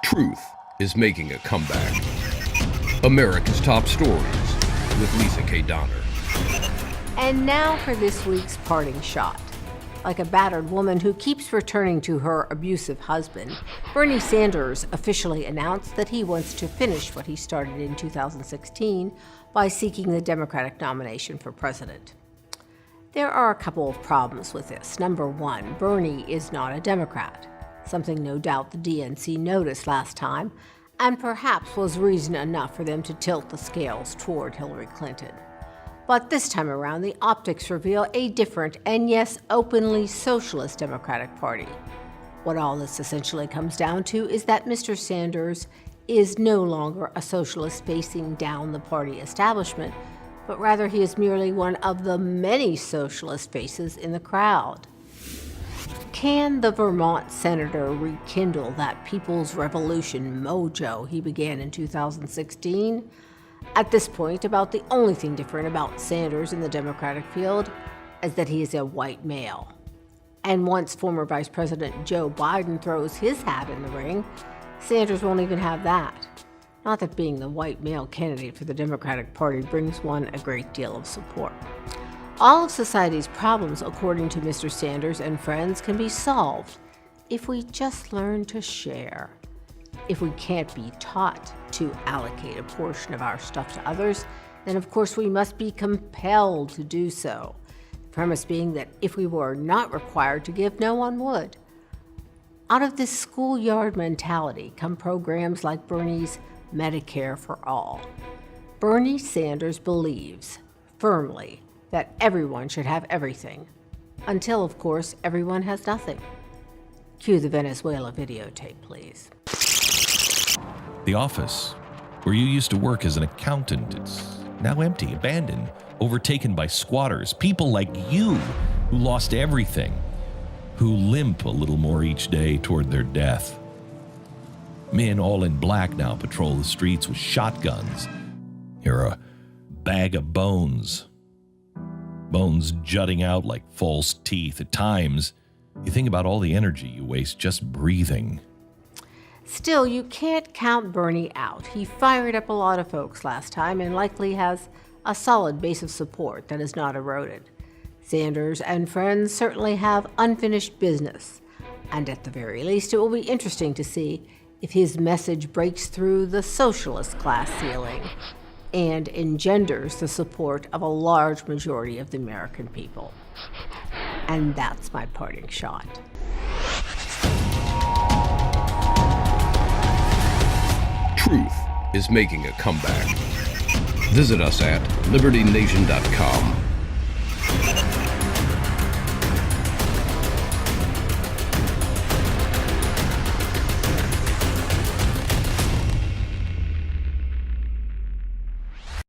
Truth is making a comeback. America's Top Stories with Lisa K. Donner. And now for this week's parting shot. Like a battered woman who keeps returning to her abusive husband, Bernie Sanders officially announced that he wants to finish what he started in 2016 by seeking the Democratic nomination for president. There are a couple of problems with this. Number one, Bernie is not a Democrat, something no doubt the DNC noticed last time, and perhaps was reason enough for them to tilt the scales toward Hillary Clinton. But this time around, the optics reveal a different and yes, openly socialist Democratic Party. What all this essentially comes down to is that Mr. Sanders is no longer a socialist facing down the party establishment, but rather he is merely one of the many socialist faces in the crowd. Can the Vermont senator rekindle that People's Revolution mojo he began in 2016? At this point, about the only thing different about Sanders in the Democratic field is that he is a white male. And once former Vice President Joe Biden throws his hat in the ring, Sanders won't even have that. Not that being the white male candidate for the Democratic Party brings one a great deal of support. All of society's problems, according to Mr. Sanders and friends, can be solved if we just learn to share. If we can't be taught to allocate a portion of our stuff to others, then of course we must be compelled to do so. The premise being that if we were not required to give, no one would. Out of this schoolyard mentality come programs like Bernie's Medicare for All. Bernie Sanders believes firmly that everyone should have everything, until, of course, everyone has nothing. Cue the Venezuela videotape, please. The office where you used to work as an accountant, it's now empty, abandoned, overtaken by squatters, people like you who lost everything, who limp a little more each day toward their death. Men all in black now patrol the streets with shotguns. You're a bag of bones. Bones jutting out like false teeth. At times, you think about all the energy you waste just breathing. Still, you can't count Bernie out. He fired up a lot of folks last time and likely has a solid base of support that is not eroded. Sanders and friends certainly have unfinished business, and at the very least, it will be interesting to see if his message breaks through the socialist class ceiling and engenders the support of a large majority of the American people. And that's my parting shot. Truth is making a comeback. Visit us at libertynation.com.